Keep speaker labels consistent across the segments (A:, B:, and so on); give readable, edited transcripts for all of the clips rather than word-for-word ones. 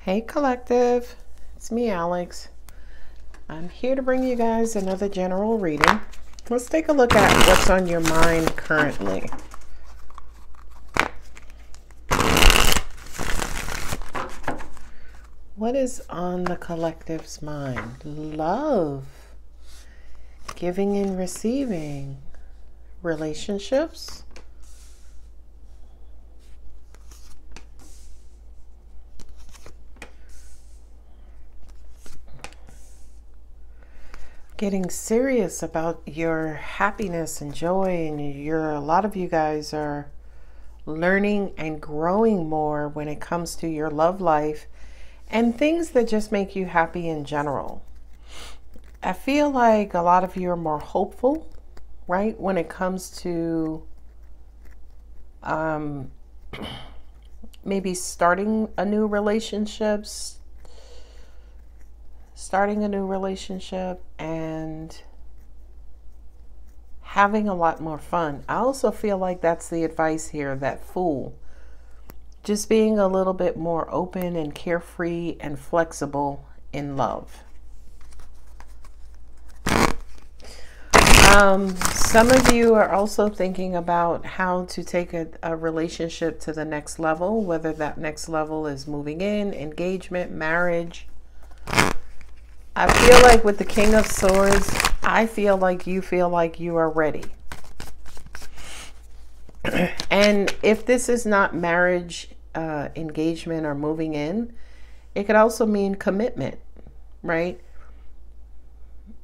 A: Hey collective, it's me Alex. I'm here to bring you guys another general reading. Let's take a look at what's on your mind currently. What is on the collective's mind? Love, giving and receiving, relationships, getting serious about your happiness and joy, and a lot of you guys are learning and growing more when it comes to your love life and things that just make you happy in general. I feel like a lot of you are more hopeful, right, when it comes to maybe starting a new relationship and having a lot more fun. I also feel like that's the advice here, that Fool. Just being a little bit more open and carefree and flexible in love. Some of you are also thinking about how to take a relationship to the next level, whether that next level is moving in, engagement, marriage. I feel like with the King of Swords, I feel like you are ready. And if this is not marriage, engagement, or moving in, it could also mean commitment, right?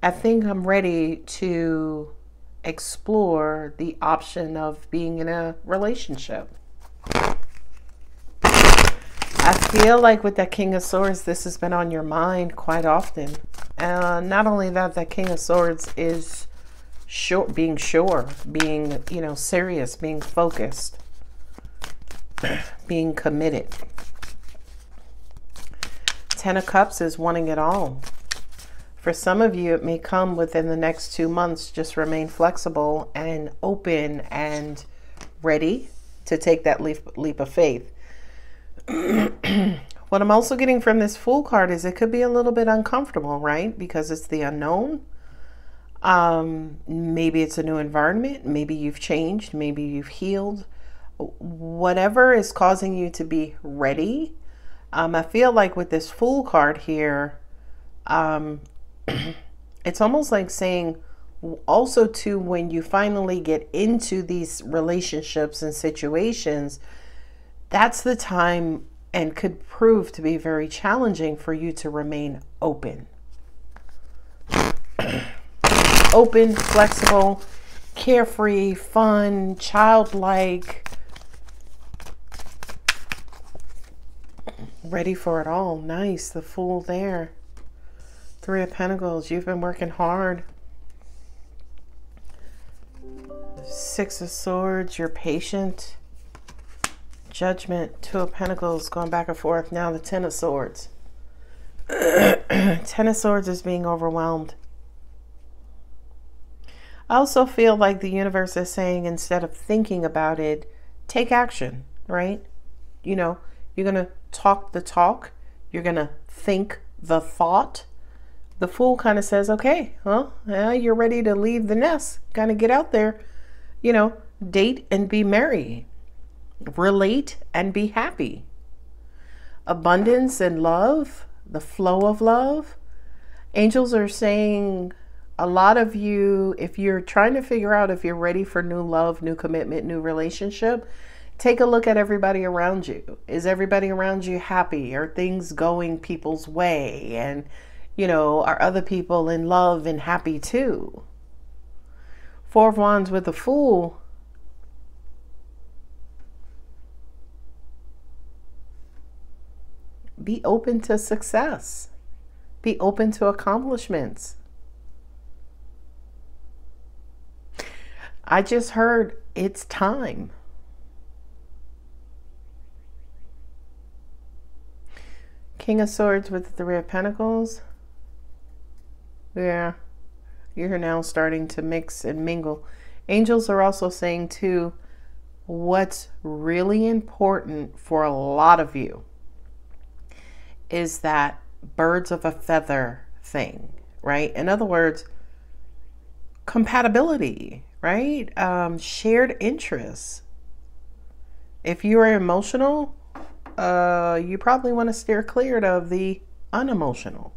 A: I think I'm ready to explore the option of being in a relationship. I feel like with that King of Swords, this has been on your mind quite often. Not only that, that King of Swords is being serious, being focused, being committed. Ten of Cups is wanting it all. For some of you, it may come within the next 2 months. Just remain flexible and open and ready to take that leap of faith. What I'm also getting from this Fool card is it could be a little bit uncomfortable, right? Because it's the unknown. Maybe it's a new environment. Maybe you've changed. Maybe you've healed. Whatever is causing you to be ready. I feel like with this Fool card here, it's almost like saying also too, when you finally get into these relationships and situations, that's the time and could prove to be very challenging for you to remain open. Open, flexible, carefree, fun, childlike, ready for it all. Nice, the Fool there. Three of Pentacles, you've been working hard. Six of Swords, you're patient. Judgment, Two of Pentacles, going back and forth. Now the Ten of Swords. Ten of Swords is being overwhelmed. I also feel like the universe is saying, instead of thinking about it, take action, right? You know, you're going to talk the talk. You're going to think the thought. The Fool kind of says, okay, well, you're ready to leave the nest. Kind of get out there, you know, date and be merry. Relate and be happy. Abundance and love, the flow of love. Angels are saying, a lot of you, if you're trying to figure out if you're ready for new love, new commitment, new relationship, take a look at everybody around you. Is everybody around you happy? Are things going people's way? And, you know, are other people in love and happy too? Four of Wands with the Fool. Be open to success. Be open to accomplishments. I just heard it's time. King of Swords with the Three of Pentacles. Yeah, you're now starting to mix and mingle. Angels are also saying too, what's really important for a lot of you is that birds of a feather thing, right? In other words, compatibility, right? Shared interests. If you are emotional, you probably want to steer clear of the unemotional.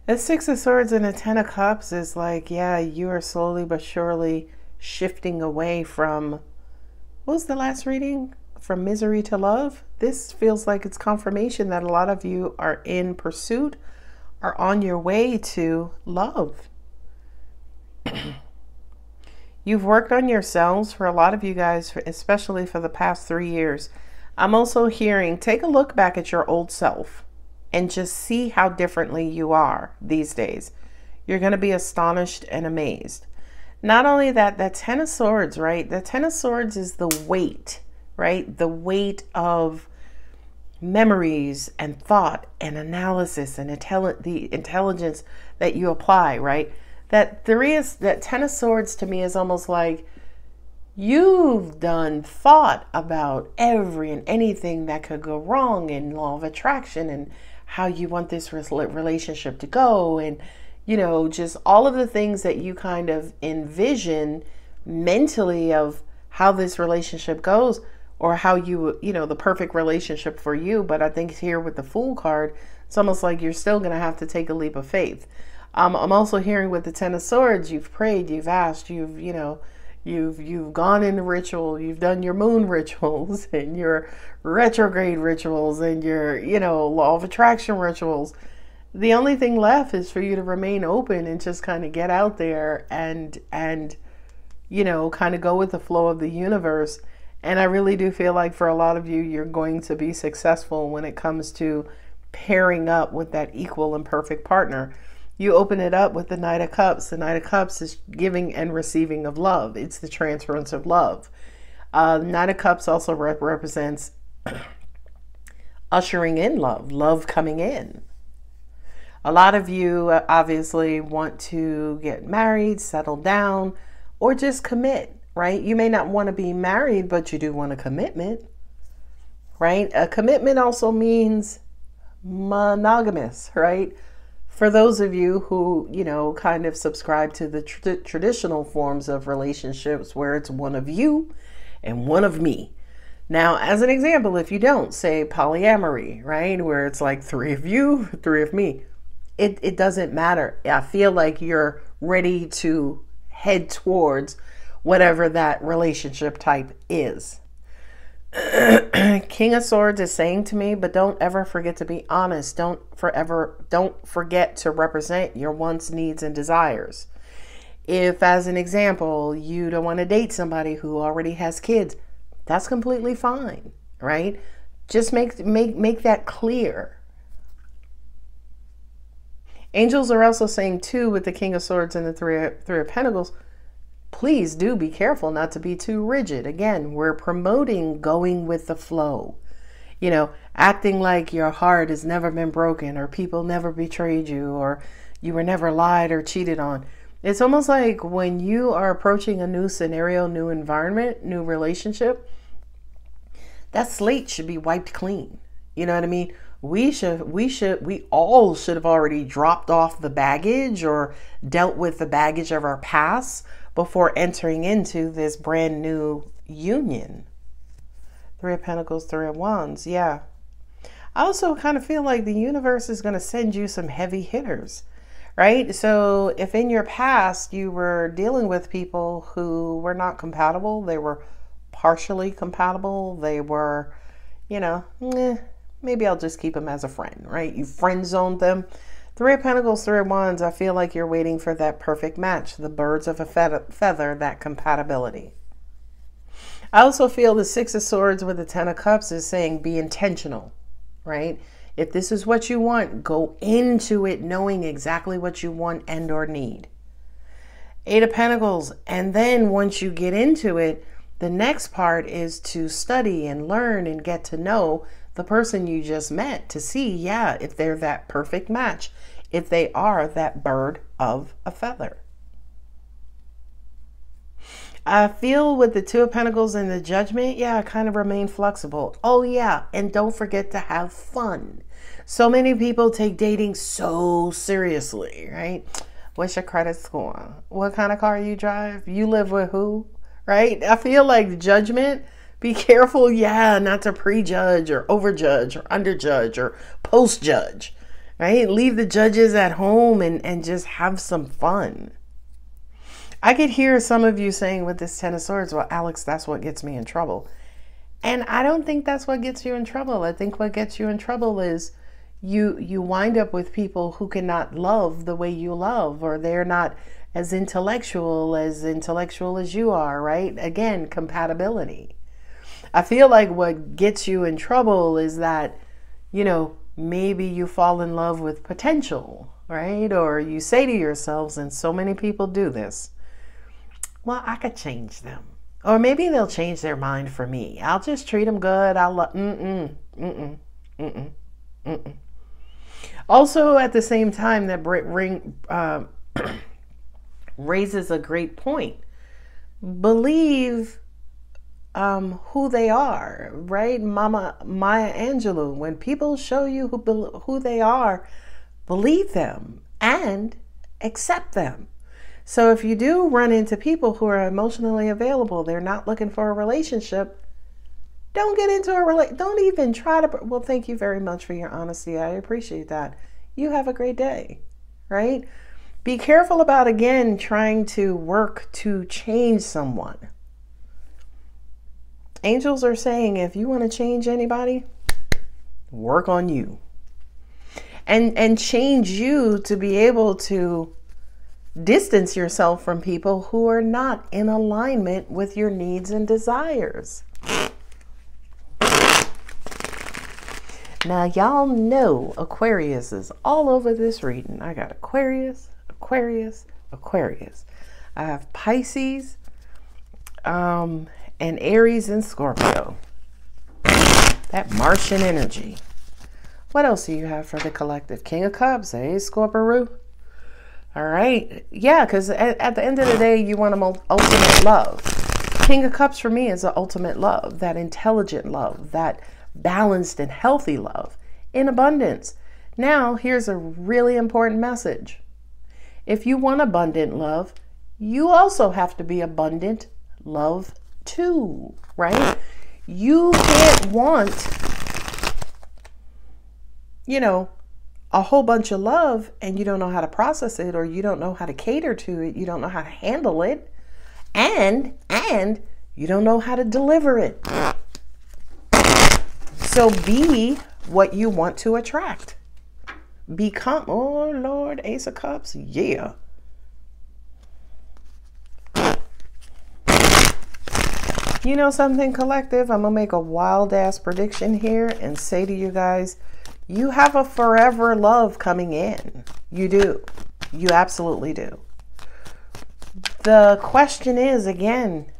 A: The Six of Swords and the Ten of Cups is like, yeah, you are slowly but surely shifting away from, what was the last reading? From misery to love. This feels like it's confirmation that a lot of you are in pursuit, are on your way to love. You've worked on yourselves for a lot of you guys, especially for the past 3 years. I'm also hearing, take a look back at your old self and just see how differently you are these days. You're going to be astonished and amazed. Not only that, the Ten of Swords, right? The Ten of Swords is the weight, right? The weight of memories and thought and analysis and the intelligence that you apply, right? That Ten of Swords to me is almost like you've done thought about every and anything that could go wrong in law of attraction and how you want this relationship to go, and just all of the things that you kind of envision mentally of how this relationship goes, or how the perfect relationship for you. But I think here with the Fool card, it's almost like you're still going to have to take a leap of faith. I'm also hearing with the Ten of Swords, you've prayed, you've asked, you've gone into ritual, you've done your moon rituals and your retrograde rituals and your, law of attraction rituals. The only thing left is for you to remain open and just kind of get out there and kind of go with the flow of the universe. And I really do feel like for a lot of you, you're going to be successful when it comes to pairing up with that equal and perfect partner. You open it up with the Knight of Cups. The Knight of Cups is giving and receiving of love. It's the transference of love. Knight of Cups also represents ushering in love, love coming in. A lot of you obviously want to get married, settle down, or just commit, right? You may not want to be married, but you do want a commitment, right? A commitment also means monogamous, right? For those of you who, kind of subscribe to the traditional forms of relationships where it's one of you and one of me. Now, as an example, if you don't, say polyamory, right? Where it's like 3 of you, 3 of me. It doesn't matter. I feel like you're ready to head towards whatever that relationship type is. King of Swords is saying to me, but don't ever forget to be honest. Don't forget to represent your wants, needs, and desires. If, as an example, you don't want to date somebody who already has kids, that's completely fine, right? Just make that clear. Angels are also saying too, with the King of Swords and the Three of Pentacles, please do be careful not to be too rigid. Again, we're promoting going with the flow. Acting like your heart has never been broken, or people never betrayed you, or you were never lied or cheated on. It's almost like when you are approaching a new scenario, new environment, new relationship, that slate should be wiped clean. You know what I mean? We all should have already dropped off the baggage or dealt with the baggage of our past before entering into this brand new union. 3 of Pentacles, 3 of Wands. Yeah. I also kind of feel like the universe is going to send you some heavy hitters, right? So if in your past you were dealing with people who were not compatible, they were partially compatible, they were, maybe I'll just keep them as a friend, right? You friend zoned them. 3 of Pentacles, 3 of Wands, I feel like you're waiting for that perfect match, the birds of a feather, that compatibility. I also feel the 6 of Swords with the 10 of Cups is saying be intentional, right? If this is what you want, go into it knowing exactly what you want and or need. 8 of Pentacles, and then once you get into it, the next part is to study and learn and get to know the person you just met to see, if they're that perfect match, if they are that bird of a feather. I feel with the Two of Pentacles and the Judgment, yeah, I kind of remain flexible. Oh, yeah. And don't forget to have fun. So many people take dating so seriously, right? What's your credit score? What kind of car you drive? You live with who? Right? I feel like Judgment, be careful, yeah, not to prejudge or overjudge or underjudge or postjudge, right? Leave the judges at home and just have some fun. I could hear some of you saying with this Ten of Swords, well, Alex, that's what gets me in trouble. And I don't think that's what gets you in trouble. I think what gets you in trouble is you wind up with people who cannot love the way you love, or they're not as intellectual as you are, right? Again, compatibility. I feel like what gets you in trouble is that, you know, maybe you fall in love with potential, right? Or you say to yourselves, and so many people do this, well, I could change them. Or maybe they'll change their mind for me. I'll just treat them good. Also, at the same time, that raises a great point. Believe who they are, right? Mama Maya Angelou, when people show you who they are, believe them and accept them. So if you do run into people who are emotionally available, they're not looking for a relationship, don't get into a relationship. Don't even try to. Well, thank you very much for your honesty. I appreciate that. You have a great day, right? Be careful about, again, trying to work to change someone. Angels are saying, if you want to change anybody, work on you. And change you to be able to distance yourself from people who are not in alignment with your needs and desires. Now, y'all know Aquarius is all over this reading. I got Aquarius, Aquarius, Aquarius. I have Pisces, and Aries and Scorpio. That Martian energy. What else do you have for the collective? King of Cups, hey, Scorpio. All right. Yeah, because at the end of the day, you want ultimate love. King of Cups for me is the ultimate love, that intelligent love, that balanced and healthy love in abundance. Now, here's a really important message. If you want abundant love, you also have to be abundant love too, right? You can't want, you know, a whole bunch of love and you don't know how to process it, or you don't know how to cater to it, you don't know how to handle it, and you don't know how to deliver it. So be what you want to attract. Become, oh Lord, Ace of Cups, yeah. You know something, collective? I'm gonna make a wild ass prediction here and say to you guys, you have a forever love coming in. You do. You absolutely do. The question is, again,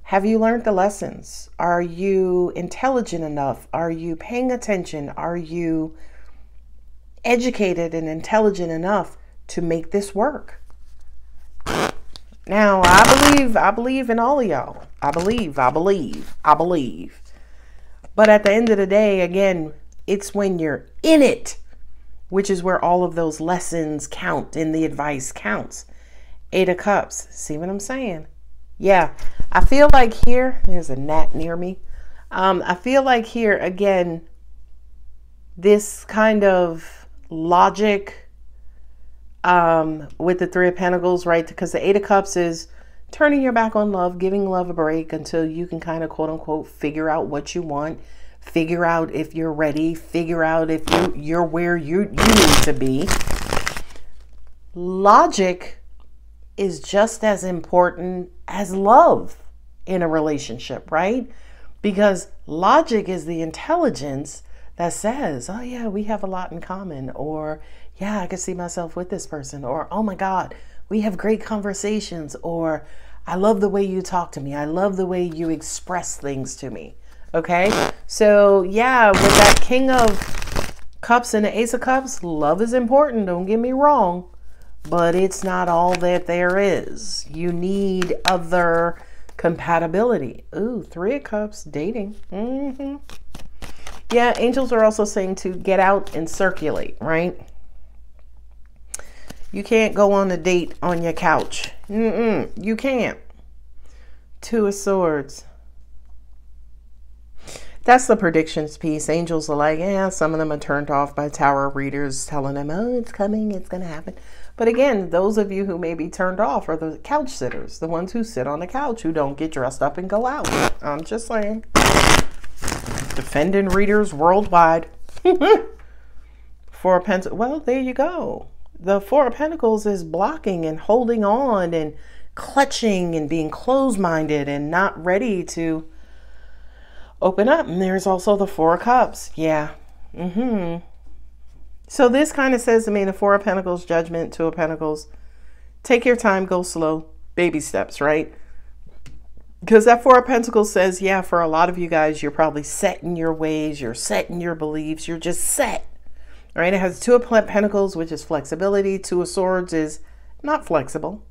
A: have you learned the lessons? Are you intelligent enough? Are you paying attention? Are you educated and intelligent enough to make this work? Now, I believe in all of y'all. I believe. But at the end of the day, again, it's when you're in it, which is where all of those lessons count and the advice counts. Eight of Cups. See what I'm saying? Yeah. I feel like here, there's a gnat near me. I feel like here, again, this kind of logic with the Three of Pentacles, right? Because the Eight of Cups is turning your back on love, giving love a break until you can kind of, quote unquote, figure out what you want. Figure out if you're ready. Figure out if you're where you need to be. Logic is just as important as love in a relationship, right? Because logic is the intelligence that says, oh yeah, we have a lot in common, or yeah, I could see myself with this person, or oh my God, we have great conversations, or I love the way you talk to me. I love the way you express things to me. Okay, so yeah, with that King of Cups and the Ace of Cups, love is important, don't get me wrong, but it's not all that there is. You need other Compatibility. Ooh, Three of Cups, dating. Yeah, angels are also saying to get out and circulate, right? You can't go on a date on your couch. You can't. Two of Swords. That's the predictions piece. Angels are like, yeah, some of them are turned off by tarot readers telling them, oh, it's coming, it's going to happen. But again, those of you who may be turned off are the couch sitters, the ones who sit on the couch, who don't get dressed up and go out. I'm just saying. Defending readers worldwide. Four of Pentacles. Well, there you go. The Four of Pentacles is blocking and holding on and clutching and being closed-minded and not ready to open up. And there's also the Four of Cups. Yeah. So this kind of says to me, the Four of Pentacles, Judgment, Two of Pentacles. Take your time, go slow, baby steps, right? Because that Four of Pentacles says, yeah, for a lot of you guys, you're probably set in your ways, you're set in your beliefs, you're just set, right? It has Two of Pentacles, which is flexibility. Two of Swords is not flexible,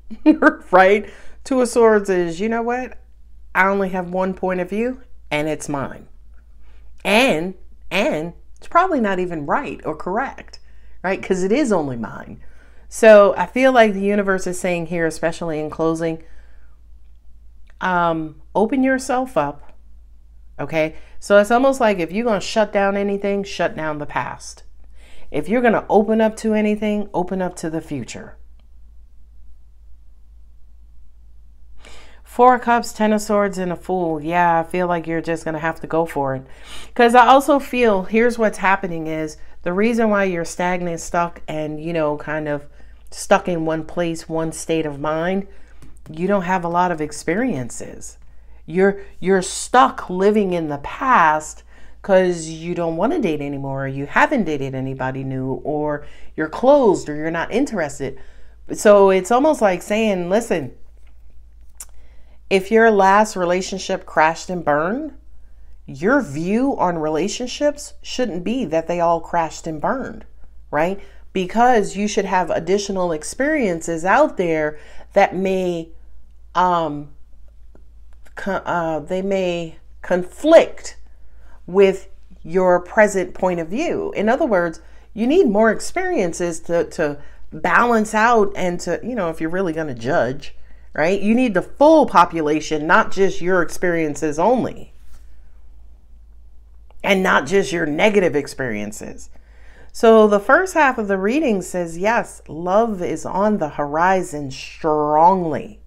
A: right? Two of Swords is, you know what? I only have one point of view, and it's mine. And it's probably not even right or correct, right? Because it is only mine. So I feel like the universe is saying here, especially in closing, open yourself up. Okay. So it's almost like if you're going to shut down anything, shut down the past. If you're going to open up to anything, open up to the future. Four of Cups, Ten of Swords, and a Fool. Yeah, I feel like you're just going to have to go for it. Because I also feel, here's what's happening is, the reason why you're stagnant, stuck, and, you know, kind of stuck in one place, one state of mind, you don't have a lot of experiences. You're stuck living in the past because you don't want to date anymore, or you haven't dated anybody new, or you're closed, or you're not interested. So it's almost like saying, listen, if your last relationship crashed and burned, your view on relationships shouldn't be that they all crashed and burned, right? Because you should have additional experiences out there that may, they may conflict with your present point of view. In other words, you need more experiences to balance out and to, you know, if you're really going to judge, right? You need the full population, not just your experiences only. And not just your negative experiences. So the first half of the reading says, yes, love is on the horizon strongly.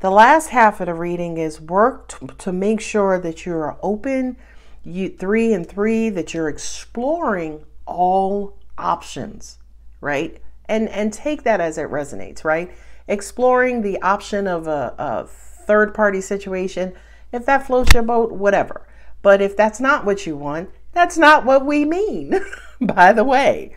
A: The last half of the reading is work to make sure that you are open, 3 and 3, that you're exploring all options, right? And take that as it resonates, right? Exploring the option of a third-party situation. If that floats your boat, whatever. But if that's not what you want, that's not what we mean, by the way.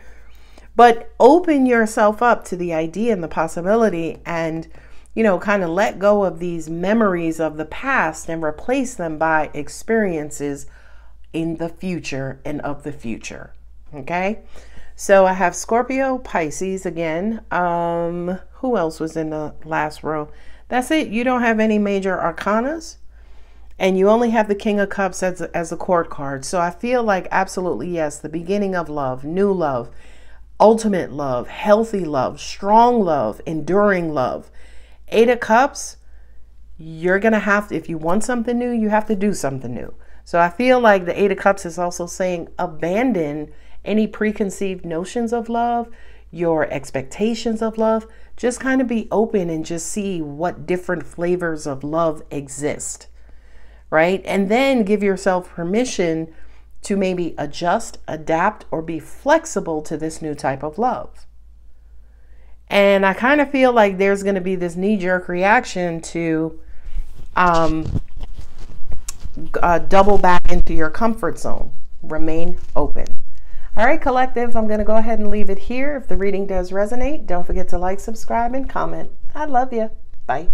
A: But open yourself up to the idea and the possibility, and, you know, kind of let go of these memories of the past and replace them by experiences in the future and of the future. Okay? So I have Scorpio, Pisces again. Who else was in the last row? That's it. You don't have any major arcanas. And you only have the King of Cups as a court card. So I feel like absolutely yes, the beginning of love, new love, ultimate love, healthy love, strong love, enduring love. 8 of Cups, you're going to have to, if you want something new, you have to do something new. So I feel like the 8 of Cups is also saying abandon any preconceived notions of love, your expectations of love. Just kind of be open and just see what different flavors of love exist. Right? And then give yourself permission to maybe adjust, adapt, or be flexible to this new type of love. And I kind of feel like there's going to be this knee-jerk reaction to double back into your comfort zone. Remain open. All right, collective, I'm going to go ahead and leave it here. If the reading does resonate, don't forget to like, subscribe, and comment. I love you. Bye.